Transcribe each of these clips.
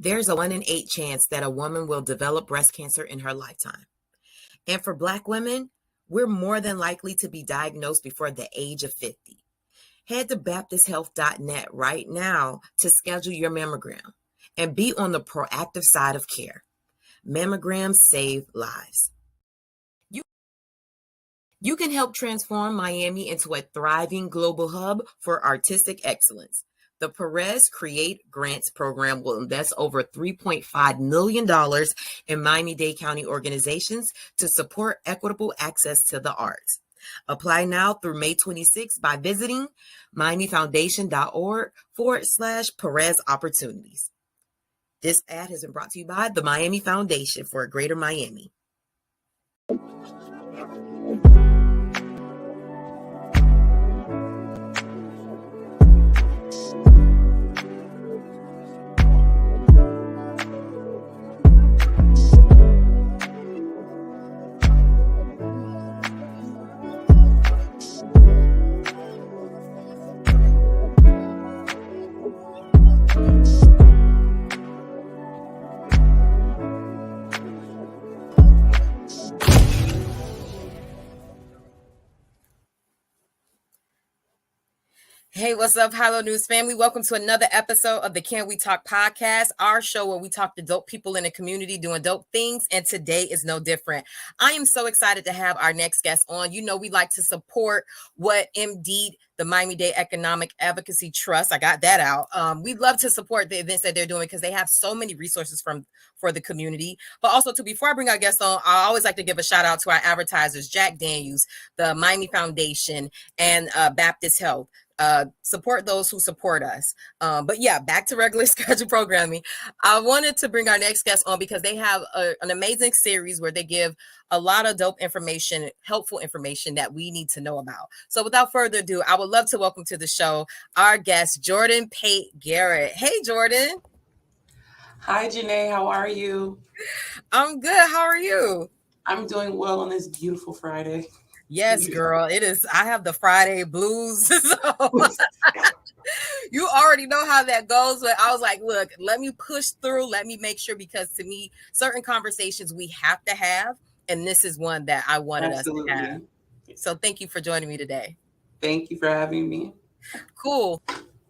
There's a 1 in 8 chance that a woman will develop breast cancer in her lifetime. And for Black women, we're more than likely to be diagnosed before the age of 50. Head to baptisthealth.net right now to schedule your mammogram and be on the proactive side of care. Mammograms save lives. You can help transform Miami into a thriving global hub for artistic excellence. The Perez Create Grants Program will invest over $3.5 million in Miami-Dade County organizations to support equitable access to the arts. Apply now through May 26 by visiting miamifoundation.org/Perez Opportunities. This ad has been brought to you by the Miami Foundation for a Greater Miami. Hey, what's up, Hilo News family? Welcome to another episode of the Can We Talk podcast, our show where we talk to dope people in the community doing dope things, and today is no different. I am so excited to have our next guest on. You know, we like to support what MDEAT, the Miami-Dade Economic Advocacy Trust, I got that out. We love to support the events that they're doing because they have so many resources for the community. But also, before I bring our guests on, I always like to give a shout out to our advertisers, Jack Daniels, the Miami Foundation, and Baptist Health. Support those who support us. But yeah, back to regular schedule programming. I wanted to bring our next guest on because they have an amazing series where they give a lot of dope information, helpful information that we need to know about. So without further ado, I would love to welcome to the show our guest, Jordan-Pate-Garrett. Hey, Jordan. Hi, Janae. How are you? I'm good. How are you? I'm doing well on this beautiful Friday. Yes, girl, it is. I have the Friday blues. So you already know how that goes. But I was like, look, let me push through. Let me make sure, because to me, certain conversations we have to have. And this is one that I wanted us to have. So thank you for joining me today. Thank you for having me. Cool.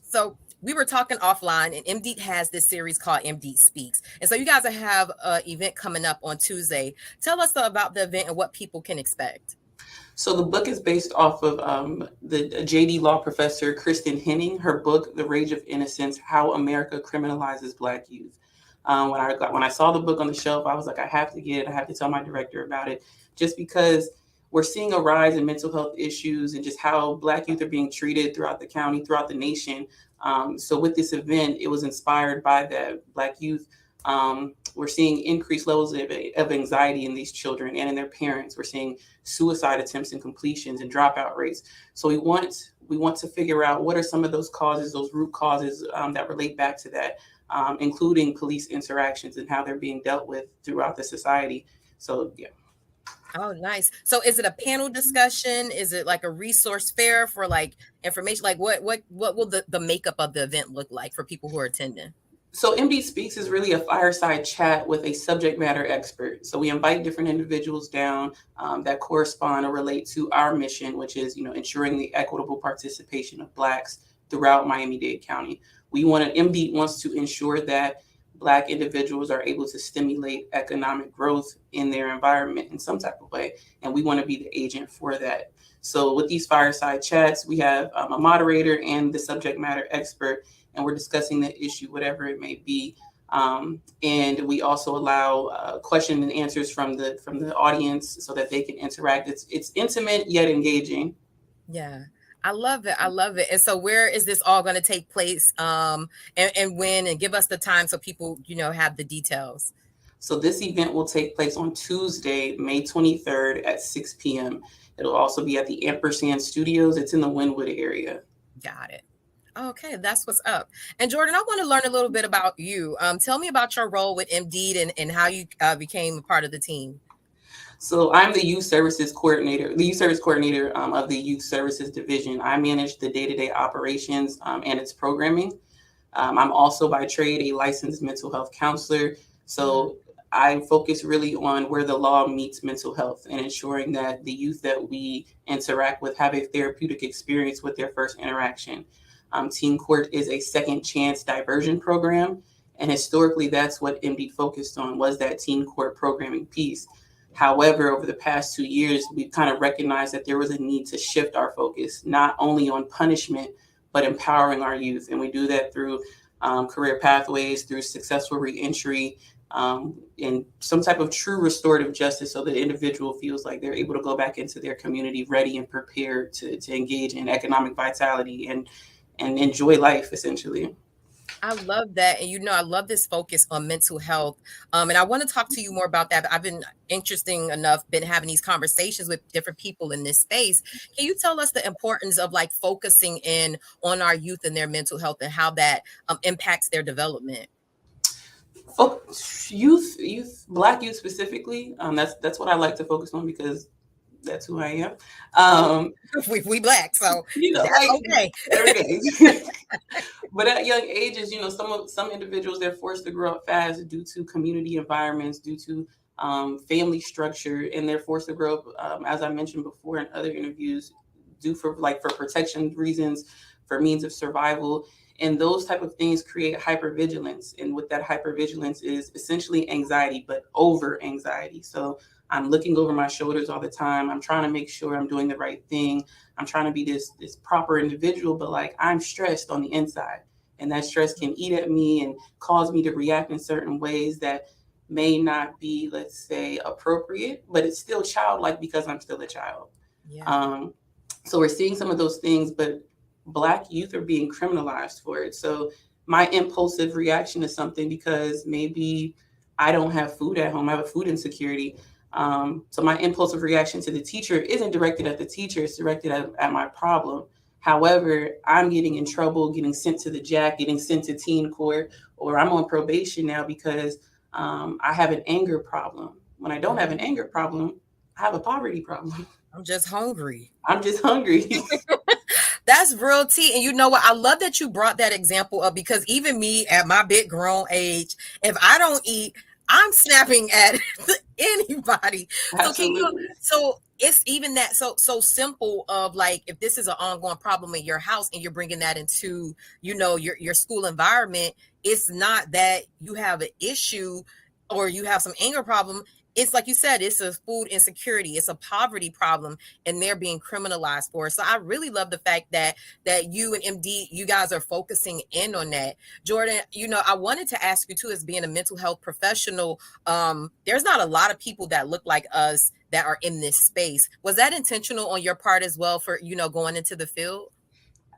So we were talking offline, and MDEAT has this series called MDEAT Speaks. And so you guys have an event coming up on Tuesday. Tell us about the event and what people can expect. So the book is based off of the JD law professor, Kristin Henning, her book, The Rage of Innocence, How America Criminalizes Black Youth. When I saw the book on the shelf, I was like, I have to get it. I have to tell my director about it, just because we're seeing a rise in mental health issues and just how Black youth are being treated throughout the county, throughout the nation. So with this event, it was inspired by that. Black youth, we're seeing increased levels of anxiety in these children and in their parents. We're seeing suicide attempts and completions and dropout rates. So we want to figure out what are some of those causes, those root causes that relate back to that, including police interactions and how they're being dealt with throughout the society. So, yeah. Oh, nice. So is it a panel discussion? Is it like a resource fair for like information? Like what will the makeup of the event look like for people who are attending? So MDEAT Speaks is really a fireside chat with a subject matter expert. So we invite different individuals down that correspond or relate to our mission, which is, ensuring the equitable participation of Blacks throughout Miami-Dade County. MDEAT wants to ensure that Black individuals are able to stimulate economic growth in their environment in some type of way. And we want to be the agent for that. So with these fireside chats, we have a moderator and the subject matter expert, and we're discussing the issue, whatever it may be. And we also allow question and answers from the audience so that they can interact. It's intimate yet engaging. Yeah. I love it. And so where is this all going to take place and when, and give us the time so people, have the details. So this event will take place on Tuesday, May 23rd at 6 p.m. It'll also be at the Ampersand Studios. It's in the Wynwood area. Got it. Okay, that's what's up. And Jordan, I want to learn a little bit about you. Tell me about your role with MDEAT and how you became a part of the team. So I'm the youth services coordinator, of the Youth Services Division. I manage the day-to-day operations and its programming. I'm also by trade a licensed mental health counselor. So I focus really on where the law meets mental health and ensuring that the youth that we interact with have a therapeutic experience with their first interaction. Teen Court is a second chance diversion program. And historically, that's what MD focused on, was that teen court programming piece. However, over the past 2 years, we've kind of recognized that there was a need to shift our focus, not only on punishment, but empowering our youth. And we do that through career pathways, through successful reentry, and some type of true restorative justice, so that the individual feels like they're able to go back into their community ready and prepared to engage in economic vitality and enjoy life, essentially. I love that. And I love this focus on mental health. And I want to talk to you more about that. But I've been interesting enough, been having these conversations with different people in this space. Can you tell us the importance of like focusing in on our youth and their mental health and how that impacts their development? Youth, Black youth specifically. That's what I like to focus on, because that's who I am. We Black, so like, okay. Every day. But at young ages, some individuals, they're forced to grow up fast due to community environments, due to family structure, and they're forced to grow up, as I mentioned before in other interviews, for protection reasons, for means of survival. And those type of things create hypervigilance. And what that hypervigilance is essentially anxiety, but over anxiety. So I'm looking over my shoulders all the time. I'm trying to make sure I'm doing the right thing. I'm trying to be this proper individual, but like I'm stressed on the inside. And that stress can eat at me and cause me to react in certain ways that may not be, let's say, appropriate, but it's still childlike because I'm still a child. Yeah. So we're seeing some of those things, but Black youth are being criminalized for it. So my impulsive reaction to something, because maybe I don't have food at home, I have a food insecurity. So my impulsive reaction to the teacher isn't directed at the teacher, it's directed at my problem. However, I'm getting in trouble, getting sent to the jack, getting sent to teen court, or I'm on probation now because I have an anger problem. When I don't have an anger problem, I have a poverty problem. I'm just hungry. I'm just hungry. That's real tea. And you know what? I love that you brought that example up, because even me at my big grown age, if I don't eat, I'm snapping at anybody. Absolutely. So it's even that so simple of like, if this is an ongoing problem in your house and you're bringing that into, your school environment, it's not that you have an issue or you have some anger problem. It's like you said, it's a food insecurity, it's a poverty problem, and they're being criminalized for it. So I really love the fact that you and MD, you guys are focusing in on that. Jordan, I wanted to ask you too, as being a mental health professional, there's not a lot of people that look like us that are in this space. Was that intentional on your part as well for, going into the field?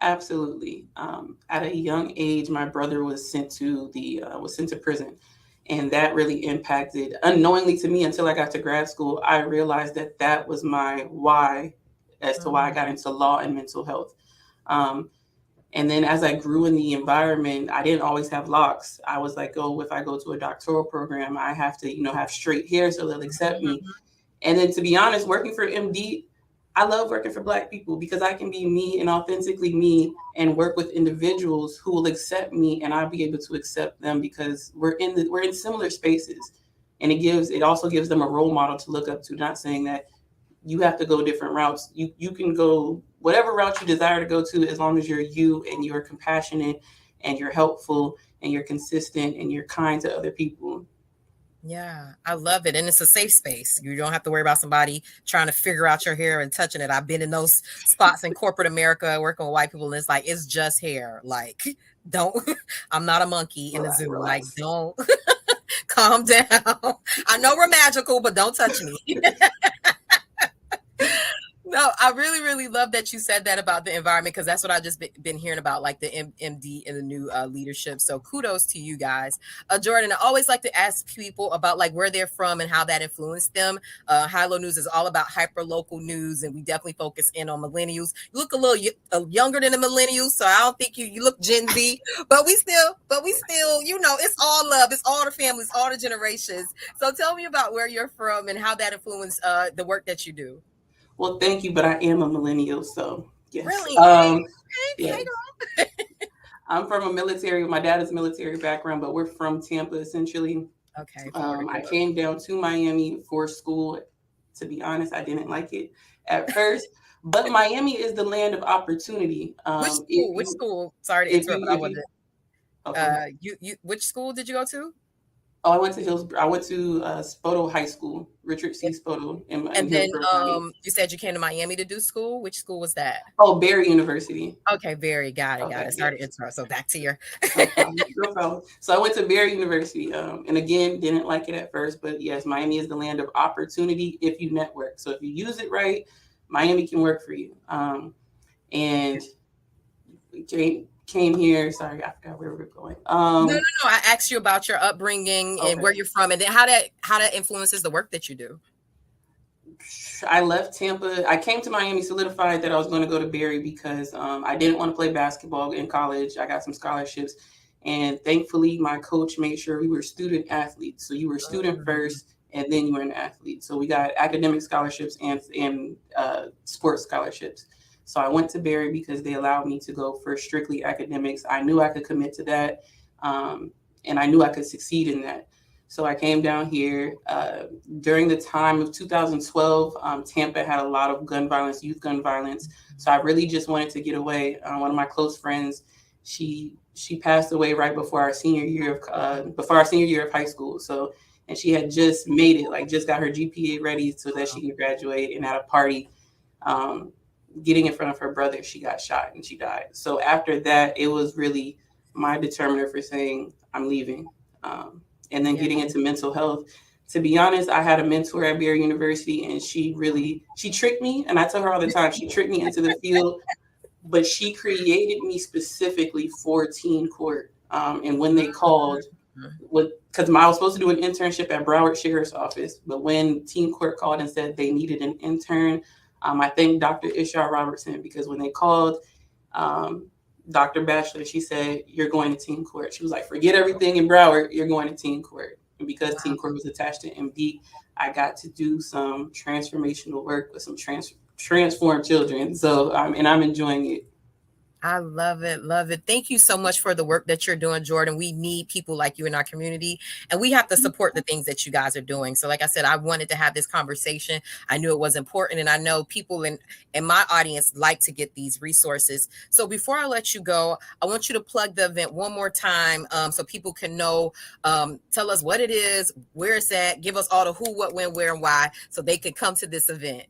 Absolutely. At a young age, my brother was sent to prison. And that really impacted, unknowingly to me, until I got to grad school, I realized that was my why as to why I got into law and mental health. And then as I grew in the environment, I didn't always have locks. I was like, if I go to a doctoral program, I have to, have straight hair so they'll accept me. And then, to be honest, working for MD, I love working for Black people because I can be me and authentically me and work with individuals who will accept me, and I'll be able to accept them because we're in similar spaces. And it also gives them a role model to look up to, not saying that you have to go different routes. You can go whatever route you desire to go to, as long as you're you and you're compassionate and you're helpful and you're consistent and you're kind to other people. Yeah, I love it. And it's a safe space. You don't have to worry about somebody trying to figure out your hair and touching it. I've been in those spots in corporate America working with white people, and it's like, it's just hair. Like, don't, I'm not a monkey in the zoo. Like, don't calm down. I know we're magical, but don't touch me. No, I really, really love that you said that about the environment, because that's what I've just been hearing about, like the MD and the new leadership. So kudos to you guys. Jordan, I always like to ask people about like where they're from and how that influenced them. High Low News is all about hyper local news, and we definitely focus in on millennials. You look a little younger than the millennials, so I don't think you look Gen Z, but we still, it's all love, it's all the families, all the generations. So tell me about where you're from and how that influenced the work that you do. Well, thank you, but I am a millennial, so yes. Really? Yeah. I'm from a military. My dad is military background, but we're from Tampa essentially. Okay, Florida I girl. came down to Miami for school. To be honest, I didn't like it at first, but Miami is the land of opportunity. Which school? Which school? Sorry to If interrupt, you, but I if wanted you, oh, go ahead. you which school did you go to? Oh, I went to I went to Spoto High School, Richard C. Spoto in And then Hillsborough County. you said you came to Miami to do school. Which school was that? Oh, Barry University. Okay, very got it, got Okay, it. Sorry to yes. interrupt. So back to your No problem. No problem. So I went to Barry University, and again, didn't like it at first, but yes, Miami is the land of opportunity if you network. So if you use it right, Miami can work for you. And we came here. Sorry, I forgot where we were going. no. I asked you about your upbringing and where you're from, and then how that influences the work that you do. I left Tampa. I came to Miami solidified that I was going to go to Barry because I didn't want to play basketball in college. I got some scholarships. And thankfully, my coach made sure we were student athletes. So you were student first, and then you were an athlete. So we got academic scholarships and sports scholarships. So I went to Barry because they allowed me to go for strictly academics. I knew I could commit to that, and I knew I could succeed in that. So I came down here during the time of 2012. Tampa had a lot of gun violence, youth gun violence. So I really just wanted to get away. One of my close friends, she passed away right before our senior year of high school. So, and she had just made it, like just got her GPA ready so that she could graduate. And at a party, getting in front of her brother, she got shot and she died. So after that, it was really my determiner for saying I'm leaving. And then getting into mental health. To be honest, I had a mentor at Barry University, and she tricked me. And I tell her all the time, she tricked me into the field, but she created me specifically for teen court. And when they called, because I was supposed to do an internship at Broward Sheriff's Office, but when teen court called and said they needed an intern, I thank Dr. Ishar Robertson, because when they called, Dr. Bachelor, she said, you're going to teen court. She was like, forget everything in Broward, you're going to teen court. And because teen court was attached to MDEAT, I got to do some transformational work with some transformed children. So, and I'm enjoying it. I love it. Love it. Thank you so much for the work that you're doing, Jordan. We need people like you in our community, and we have to support the things that you guys are doing. So like I said, I wanted to have this conversation. I knew it was important, and I know people in my audience like to get these resources. So before I let you go, I want you to plug the event one more time so people can know, tell us what it is, where it's at, give us all the who, what, when, where, and why, so they could come to this event.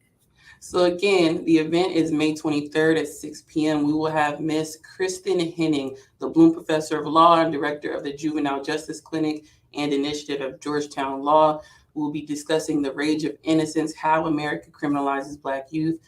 So again, the event is May 23rd at 6 p.m. We will have Miss Kristin Henning, the Bloom Professor of Law and Director of the Juvenile Justice Clinic and Initiative of Georgetown Law. We'll be discussing the Rage of Innocence, how America criminalizes Black youth.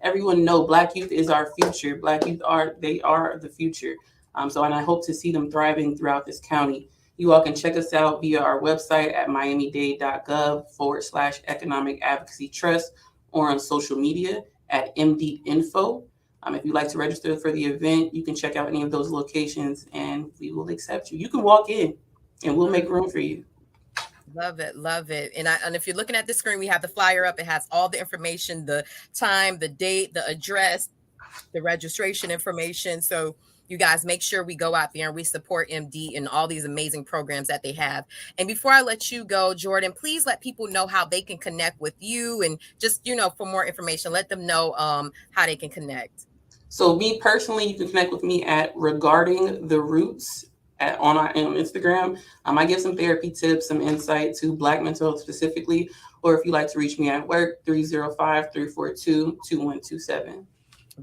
Everyone know Black youth is our future. Black youth are the future. And I hope to see them thriving throughout this county. You all can check us out via our website at miamidade.gov/Economic Advocacy Trust, or on social media at MDEAT Info. If you'd like to register for the event, you can check out any of those locations and we will accept you. You can walk in and we'll make room for you. Love it. Love it. And if you're looking at the screen, we have the flyer up. It has all the information, the time, the date, the address, the registration information. So you guys make sure we go out there and we support MD and all these amazing programs that they have. And before I let you go, Jordan, please let people know how they can connect with you, and just, for more information, let them know how they can connect. So me personally, you can connect with me at Regarding the Roots on Instagram. I give some therapy tips, some insight to Black mental health specifically, or if you like to reach me at work, 305-342-2127.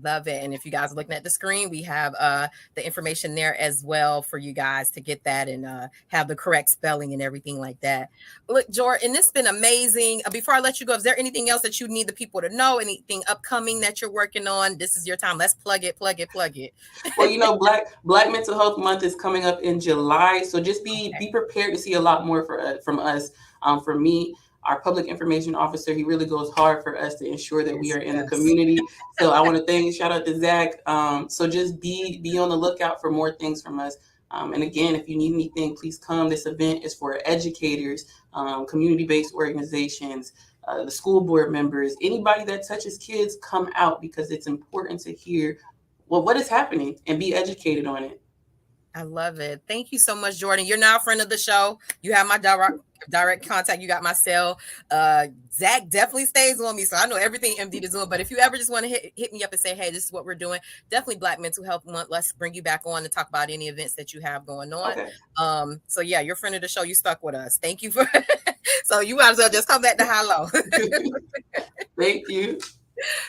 Love it. And if you guys are looking at the screen, we have the information there as well for you guys to get that and have the correct spelling and everything like that. Look, Jordan, this has been amazing. Before I let you go, is there anything else that you need the people to know? Anything upcoming that you're working on? This is your time. Let's plug it. Well, Black Mental Health Month is coming up in July. So just be prepared to see a lot more from us. For me, our public information officer, he really goes hard for us to ensure that we are in the community. So I want to shout out to Zach. So just be on the lookout for more things from us. And again, if you need anything, please come. This event is for educators, community-based organizations, the school board members, anybody that touches kids, come out, because it's important to hear what is happening and be educated on it. I love it. Thank you so much, Jordan. You're now a friend of the show. You have my direct contact. You got my cell. Zach definitely stays on me, so I know everything MD is doing. But if you ever just want to hit me up and say, hey, this is what we're doing, definitely Black Mental Health Month. Let's bring you back on to talk about any events that you have going on. Okay. So yeah, you're a friend of the show. You stuck with us. Thank you for so you might as well just come back to hello. Thank you.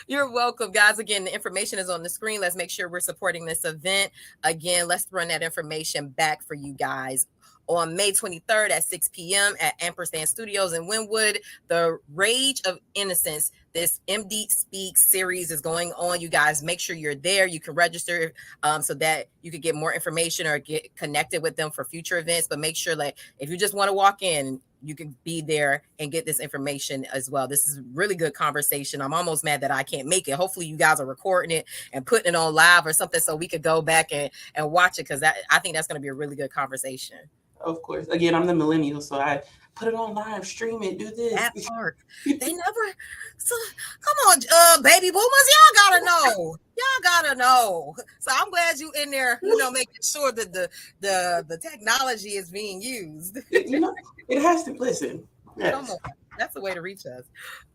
You're welcome, guys. Again, the information is on the screen. Let's make sure we're supporting this event. Again, let's run that information back for you guys. On May 23rd at 6 p.m. at Ampersand Studios in Wynwood, the Rage of Innocence, this MDEAT Speaks series is going on. You guys make sure you're there. You can register so that you can get more information or get connected with them for future events. But make sure, like, if you just want to walk in, you can be there and get this information as well. This is really good conversation. I'm almost mad that I can't make it. Hopefully you guys are recording it and putting it on live or something so we could go back and watch it, because I think that's going to be a really good conversation. Of course. Again, I'm the millennial, so I put it on live, stream it, do this. That part. They never. So come on, baby boomers, y'all gotta know. Y'all gotta know. So I'm glad you in there, making sure that the technology is being used. It has to listen. Yes. Come on. That's the way to reach us.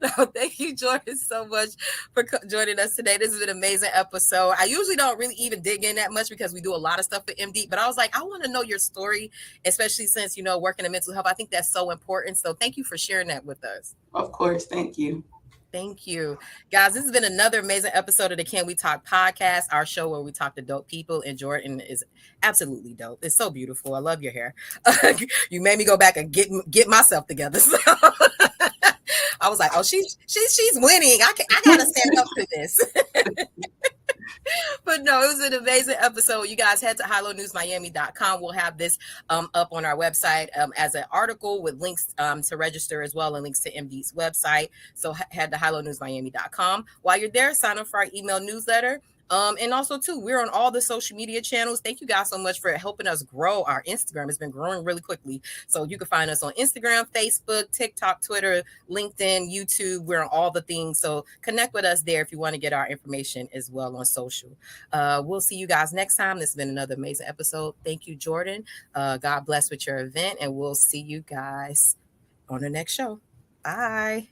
So thank you, Jordan, so much for joining us today. This has been an amazing episode. I usually don't really even dig in that much because we do a lot of stuff with MD, but I was like, I want to know your story, especially since, working in mental health. I think that's so important. So thank you for sharing that with us. Of course. Thank you. Thank you. Guys, this has been another amazing episode of the Can We Talk podcast, our show where we talk to dope people, and Jordan is absolutely dope. It's so beautiful. I love your hair. You made me go back and get myself together. So I was like, oh, she's winning. I gotta stand up to this. But no, it was an amazing episode. You guys head to hillonewsmiami.com. We'll have this up on our website as an article with links to register as well, and links to MD's website. So head to hillonewsmiami.com. While you're there, sign up for our email newsletter. And also, too, we're on all the social media channels. Thank you guys so much for helping us grow our Instagram. It's been growing really quickly. So you can find us on Instagram, Facebook, TikTok, Twitter, LinkedIn, YouTube. We're on all the things. So connect with us there if you want to get our information as well on social. We'll see you guys next time. This has been another amazing episode. Thank you, Jordan. God bless with your event. And we'll see you guys on the next show. Bye.